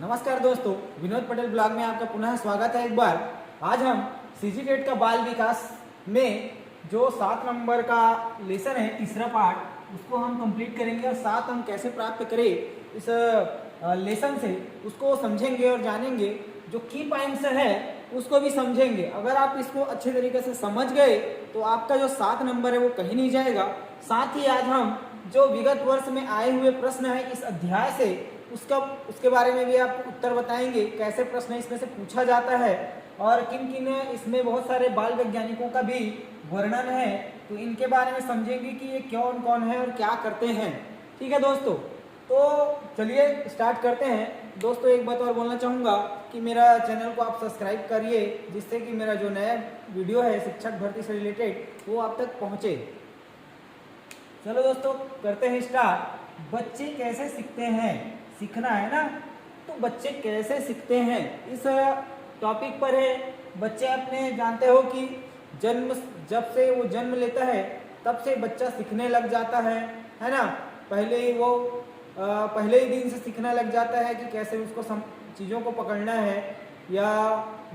नमस्कार दोस्तों, विनोद पटेल ब्लॉग में आपका पुनः स्वागत है। एक बार आज हम सीजी टेट का बाल विकास में जो 7 नंबर का लेसन है, तीसरा पार्ट, उसको हम कंप्लीट करेंगे और साथ हम कैसे प्राप्त करें इस लेसन से उसको समझेंगे और जानेंगे। जो की पॉइंट्स है उसको भी समझेंगे। अगर आप इसको अच्छे तरीके से समझ गए तो आपका जो 7 नंबर है वो कहीं नहीं जाएगा। साथ ही आज हम जो विगत वर्ष में आए हुए प्रश्न है इस अध्याय से उसके बारे में भी आपको उत्तर बताएंगे, कैसे प्रश्न इसमें से पूछा जाता है और किन किन इसमें बहुत सारे बाल वैज्ञानिकों का भी वर्णन है, तो इनके बारे में समझेंगे कि ये कौन कौन है और क्या करते हैं। ठीक है दोस्तों, तो चलिए स्टार्ट करते हैं। दोस्तों एक बात और बोलना चाहूँगा कि मेरा चैनल को आप सब्सक्राइब करिए, जिससे कि मेरा जो नया वीडियो है शिक्षक भर्ती से रिलेटेड वो आप तक पहुँचे। चलो दोस्तों करते हैं स्टार्ट। बच्चे कैसे सीखते हैं, सीखना है ना, तो बच्चे कैसे सीखते हैं इस टॉपिक पर है। बच्चे अपने जानते हो कि जब से वो जन्म लेता है तब से बच्चा सीखने लग जाता है ना। पहले ही दिन से सीखने लग जाता है कि कैसे उसको चीज़ों को पकड़ना है या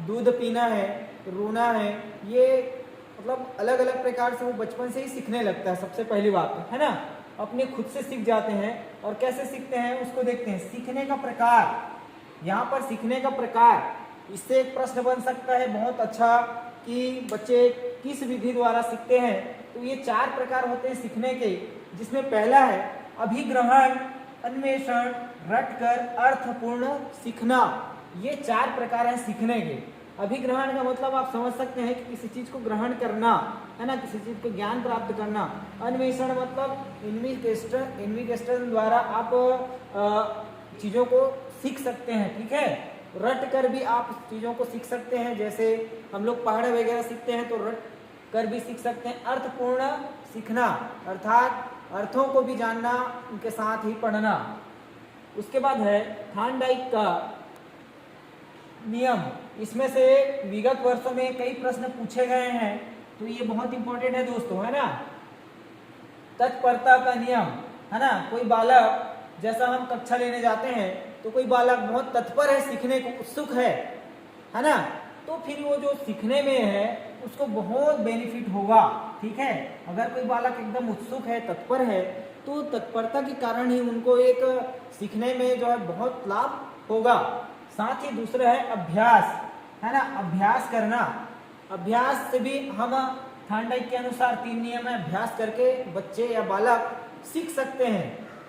दूध पीना है, रोना है, ये मतलब अलग अलग प्रकार से वो बचपन से ही सीखने लगता है। सबसे पहली बात है ना, अपने खुद से सीख जाते हैं। और कैसे सीखते हैं उसको देखते हैं। सीखने का प्रकार, यहाँ पर सीखने का प्रकार, इससे एक प्रश्न बन सकता है बहुत अच्छा कि बच्चे किस विधि द्वारा सीखते हैं। तो ये 4 प्रकार होते हैं सीखने के, जिसमें पहला है अभिग्रहण, अन्वेषण, रटकर, अर्थपूर्ण सीखना। ये 4 प्रकार हैं सीखने के। अभिग्रहण का मतलब आप समझ सकते हैं कि किसी चीज को ग्रहण करना है ना, किसी चीज को ज्ञान प्राप्त करना। अन्वेषण मतलब इन्वेस्टिगेशन द्वारा आप चीजों को सीख सकते हैं। ठीक है, रट कर भी आप चीजों को सीख सकते हैं। जैसे हम लोग पहाड़ वगैरह सीखते हैं तो रट कर भी सीख सकते हैं। अर्थपूर्ण सीखना अर्थात अर्थों को भी जानना, उनके साथ ही पढ़ना। उसके बाद है थार्नडाइक का नियम। इसमें से विगत वर्षों में कई प्रश्न पूछे गए हैं, तो ये बहुत इंपॉर्टेंट है दोस्तों, है ना। तत्परता का नियम, है ना। कोई बालक, जैसा हम कक्षा लेने जाते हैं तो कोई बालक बहुत तत्पर है, सीखने को उत्सुक है ना, तो फिर वो जो सीखने में है उसको बहुत बेनिफिट होगा। ठीक है, अगर कोई बालक एकदम उत्सुक है, तत्पर है, तो तत्परता के कारण ही उनको एक सीखने में जो है बहुत लाभ होगा। साथ ही दूसरा है अभ्यास, है ना, अभ्यास करना। अभ्यास से भी हम थार्नडाइक के अनुसार 3 नियम है, अभ्यास करके बच्चे या बालक सीख सकते हैं।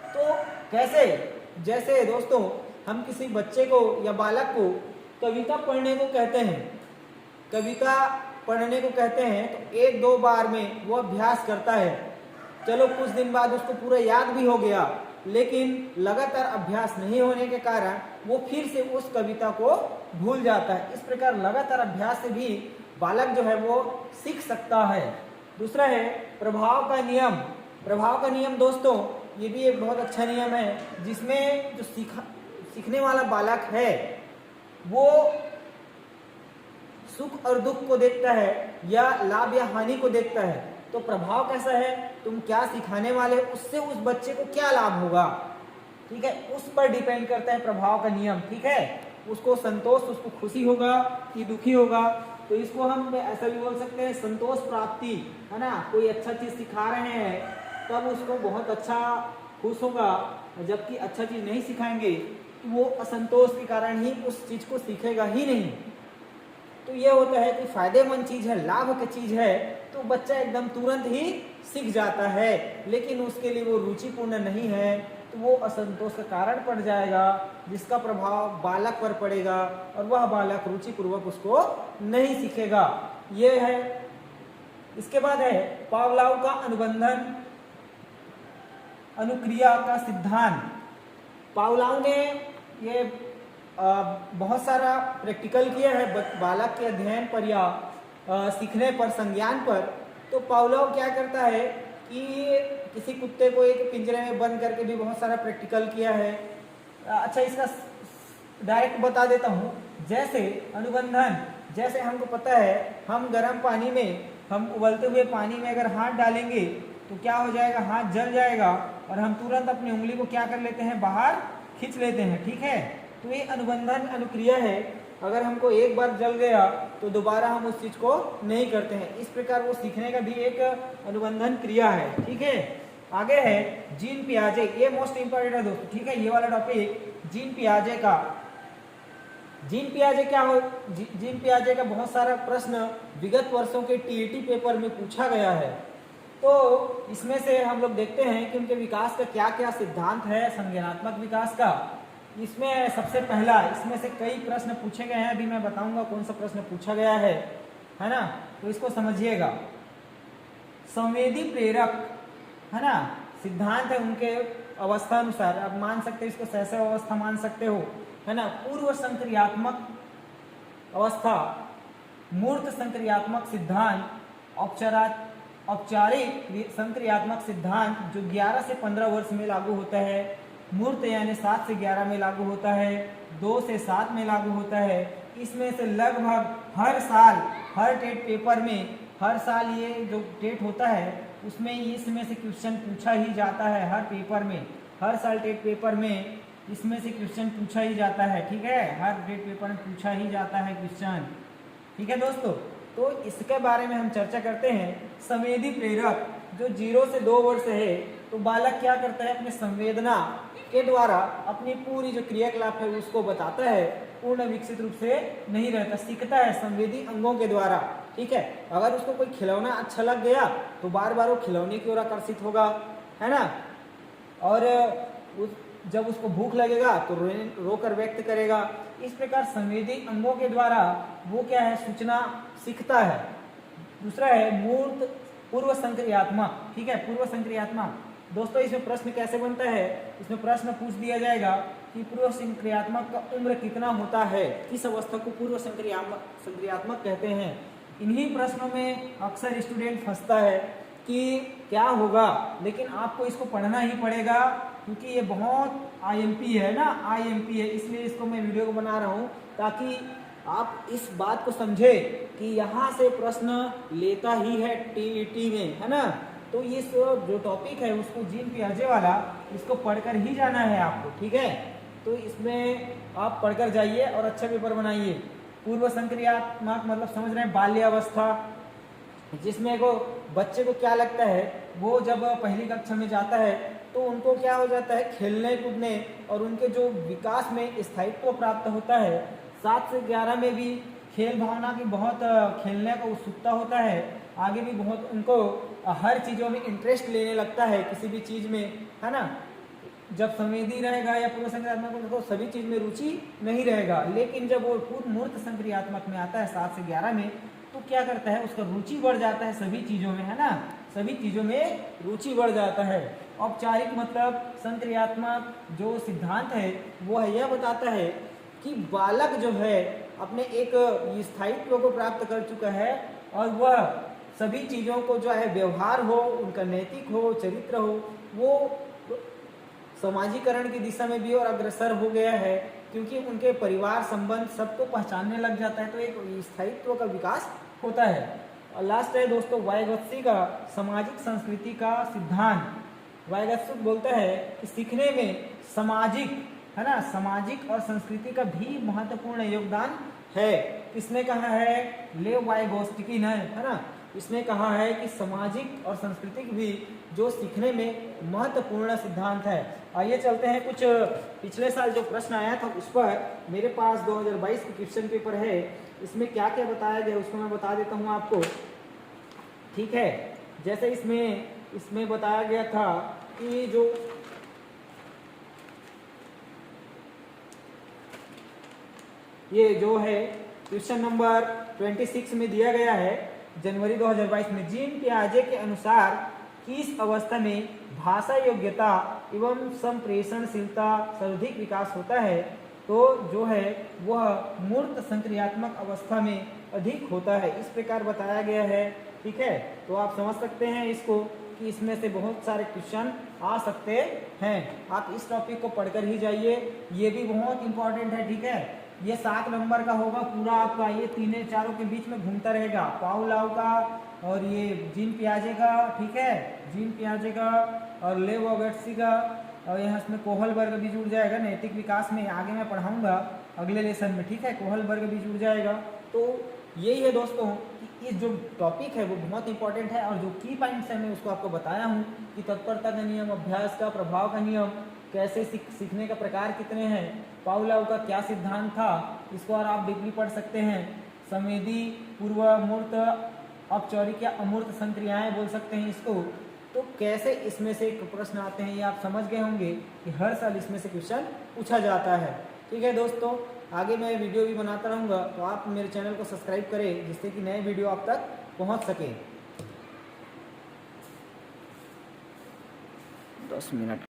तो कैसे, जैसे दोस्तों हम किसी बच्चे को या बालक को कविता पढ़ने को कहते हैं, कविता पढ़ने को कहते हैं, तो 1-2 बार में वो अभ्यास करता है। चलो कुछ दिन बाद उसको पूरा याद भी हो गया, लेकिन लगातार अभ्यास नहीं होने के कारण वो फिर से उस कविता को भूल जाता है। इस प्रकार लगातार अभ्यास से भी बालक जो है वो सीख सकता है। दूसरा है प्रभाव का नियम। प्रभाव का नियम दोस्तों ये भी एक बहुत अच्छा नियम है, जिसमें जो सीखने वाला बालक है वो सुख और दुख को देखता है या लाभ या हानि को देखता है। तो प्रभाव कैसा है, तुम क्या सिखाने वाले हो, उससे उस बच्चे को क्या लाभ होगा। ठीक है, उस पर डिपेंड करता है प्रभाव का नियम। ठीक है, उसको संतोष, उसको खुशी होगा कि दुखी होगा। तो इसको हम ऐसा भी बोल सकते हैं संतोष प्राप्ति, है ना। कोई अच्छा चीज सिखा रहे हैं तब उसको बहुत अच्छा खुश होगा, जबकि अच्छा चीज नहीं सिखाएंगे तो वो असंतोष के कारण ही उस चीज को सीखेगा ही नहीं। तो ये होता है कि फायदेमंद चीज है, लाभ की चीज है, तो बच्चा एकदम तुरंत ही सीख जाता है। लेकिन उसके लिए वो रुचिपूर्ण नहीं है तो वो असंतोष का कारण पड़ जाएगा, जिसका प्रभाव बालक पर पड़ेगा और वह बालक रुचिपूर्वक उसको नहीं सीखेगा। ये है। इसके बाद है पावलोव का अनुबंधन अनुक्रिया का सिद्धांत। पावलोव ने ये बहुत सारा प्रैक्टिकल किया है बालक के अध्ययन पर या सीखने पर, संज्ञान पर। तो पावलोव क्या करता है कि किसी कुत्ते को एक पिंजरे में बंद करके भी बहुत सारा प्रैक्टिकल किया है। अच्छा, इसका डायरेक्ट बता देता हूँ। जैसे अनुबंधन, जैसे हमको पता है हम गर्म पानी में, हम उबलते हुए पानी में अगर हाथ डालेंगे तो क्या हो जाएगा, हाथ जल जाएगा और हम तुरंत अपनी उंगली को क्या कर लेते हैं, बाहर खींच लेते हैं। ठीक है, तो ये अनुबंधन अनुक्रिया है। अगर हमको एक बार जल गया तो दोबारा हम उस चीज को नहीं करते हैं। इस प्रकार वो सीखने का भी एक अनुबंधन क्रिया है। ठीक है, आगे है जीन पियाजे। ये मोस्ट इंपॉर्टेंट है दोस्तों। ठीक है, ये वाला टॉपिक जीन पियाजे का। जीन पियाजे क्या हो, जीन पियाजे का बहुत सारा प्रश्न विगत वर्षों के टीईटी पेपर में पूछा गया है। तो इसमें से हम लोग देखते हैं कि उनके विकास का क्या क्या सिद्धांत है संज्ञानात्मक विकास का। इसमें सबसे पहला, इसमें से कई प्रश्न पूछे गए हैं, अभी मैं बताऊंगा कौन सा प्रश्न पूछा गया है ना। तो इसको समझिएगा। संवेदी प्रेरक है ना सिद्धांत है उनके अवस्था अनुसार। अब मान सकते हो इसको शैशव अवस्था मान सकते हो, है ना। पूर्व संक्रियात्मक अवस्था, मूर्त संक्रियात्मक सिद्धांत, औपचारिक संक्रियात्मक सिद्धांत जो 11 से 15 वर्ष में लागू होता है, मूर्त यानी 7 से 11 में लागू होता है, 2 से 7 में लागू होता है। इसमें से लगभग हर साल, हर टेट पेपर में, हर साल ये जो टेट होता है उसमें इसमें से क्वेश्चन पूछा ही जाता है। हर पेपर में, हर साल टेट पेपर में इसमें से क्वेश्चन पूछा ही जाता है। ठीक है, हर टेट पेपर में पूछा ही जाता है क्वेश्चन। ठीक है दोस्तों, तो इसके बारे में हम चर्चा करते हैं। संवेदी प्रेरक जो 0 से 2 वर्ष है, तो बालक क्या करता है, अपने संवेदना के द्वारा अपनी पूरी जो क्रियाकलाप है उसको बताता है, पूर्ण विकसित रूप से नहीं रहता, सीखता है संवेदी अंगों के द्वारा। ठीक है, अगर उसको कोई खिलौना अच्छा लग गया तो बार बार वो खिलौने की ओर आकर्षित होगा, है ना। और जब उसको भूख लगेगा तो रोकर व्यक्त करेगा। इस प्रकार संवेदी अंगों के द्वारा वो क्या है, सूचना सीखता है। दूसरा है मूर्त पूर्व संक्रियात्मक। ठीक है, पूर्व संक्रियात्मक दोस्तों, इसमें प्रश्न कैसे बनता है, इसमें प्रश्न पूछ दिया जाएगा कि पूर्व संक्रियात्मक का उम्र कितना होता है, किस अवस्था को पूर्व संक्रियात्मक कहते हैं। इन्हीं प्रश्नों में अक्सर स्टूडेंट फंसता है कि क्या होगा, लेकिन आपको इसको पढ़ना ही पड़ेगा क्योंकि ये बहुत आईएमपी है ना, आईएमपी है, इसलिए इसको मैं वीडियो को बना रहा हूँ ताकि आप इस बात को समझे कि यहाँ से प्रश्न लेता ही है टीईटी में, है ना। तो ये जो टॉपिक है उसको जीन पियाजे वाला, इसको पढ़कर ही जाना है आपको। ठीक है, तो इसमें आप पढ़कर जाइए और अच्छा पेपर बनाइए। पूर्व संक्रियात्मक मतलब समझ रहे हैं, बाल्यावस्था, जिसमें को बच्चे को क्या लगता है, वो जब पहली कक्षा में जाता है तो उनको क्या हो जाता है, खेलने कूदने और उनके जो विकास में स्थायित्व प्राप्त होता है। 7 से 11 में भी खेल भावना की बहुत, खेलने का उत्सुकता होता है, आगे भी बहुत उनको हर चीज़ों में इंटरेस्ट लेने लगता है, किसी भी चीज़ में, है ना। जब संवेदी रहेगा या पूर्व संक्रियात्मक तो सभी चीज़ में रुचि नहीं रहेगा, लेकिन जब वो पूर्व मूर्त संक्रियात्मक में आता है 7 से 11 में, तो क्या करता है, उसका रुचि बढ़ जाता है सभी चीज़ों में, है ना, सभी चीज़ों में रुचि बढ़ जाता है। औपचारिक मतलब संक्रियात्मक जो सिद्धांत है वो है यह बताता है कि बालक जो है अपने एक स्थायित्व को प्राप्त कर चुका है और वह सभी चीज़ों को जो है, व्यवहार हो उनका, नैतिक हो, चरित्र हो, वो समाजीकरण की दिशा में भी और अग्रसर हो गया है, क्योंकि उनके परिवार संबंध सबको पहचानने लग जाता है, तो एक स्थायित्व का विकास होता है। और लास्ट है दोस्तों वाइगत्सी का सामाजिक संस्कृति का सिद्धांत। वाइगत्सी बोलता है कि सीखने में सामाजिक, है ना, सामाजिक और संस्कृति का भी महत्वपूर्ण योगदान है। किसने कहा है, लेव वाइगोत्स्की ने, है ना, इसने कहा है कि सामाजिक और सांस्कृतिक भी जो सीखने में महत्वपूर्ण सिद्धांत है। आइए चलते हैं, कुछ पिछले साल जो प्रश्न आया था उस पर मेरे पास 2022 का क्वेश्चन पेपर है, इसमें क्या क्या बताया गया उसको मैं बता देता हूँ आपको। ठीक है, जैसे इसमें बताया गया था कि जो ये जो है क्वेश्चन नंबर 26 में दिया गया है जनवरी 2022 में, जीन पियाजे के अनुसार किस अवस्था में भाषा योग्यता एवं संप्रेषणशीलता सर्वाधिक विकास होता है, तो जो है वह मूर्त संक्रियात्मक अवस्था में अधिक होता है, इस प्रकार बताया गया है। ठीक है, तो आप समझ सकते हैं इसको कि इसमें से बहुत सारे क्वेश्चन आ सकते हैं। आप इस टॉपिक को पढ़कर ही जाइए, ये भी बहुत इंपॉर्टेंट है। ठीक है, ये 7 नंबर का होगा पूरा आपका, ये तीनों चारों के बीच में घूमता रहेगा, पाउलाउ का और ये जीन पियाजे का, ठीक है, जीन पियाजे का और लेव वाइगोत्स्की का, और यहाँ इसमें कोहल वर्ग भी जुड़ जाएगा। नैतिक विकास में आगे मैं पढ़ाऊँगा अगले लेसन में, ठीक है, कोहल वर्ग भी जुड़ जाएगा। तो यही है दोस्तों कि इस जो टॉपिक है वो बहुत इंपॉर्टेंट है, और जो की पॉइंट्स है मैं उसको आपको बताया हूँ कि तत्परता का नियम, अभ्यास का, प्रभाव का नियम, कैसे सीखने का प्रकार कितने हैं, पाउलाव का क्या सिद्धांत था, इसको और आप डीपली पढ़ सकते हैं। संवेदी, पूर्व मूर्त, औपचारिक या अमूर्त संक्रियाएं बोल सकते हैं इसको। तो कैसे इसमें से प्रश्न आते हैं ये आप समझ गए होंगे कि हर साल इसमें से क्वेश्चन पूछा जाता है। ठीक है दोस्तों, आगे मैं वीडियो भी बनाता रहूँगा, तो आप मेरे चैनल को सब्सक्राइब करें जिससे कि नए वीडियो आप तक पहुँच सके। 10 मिनट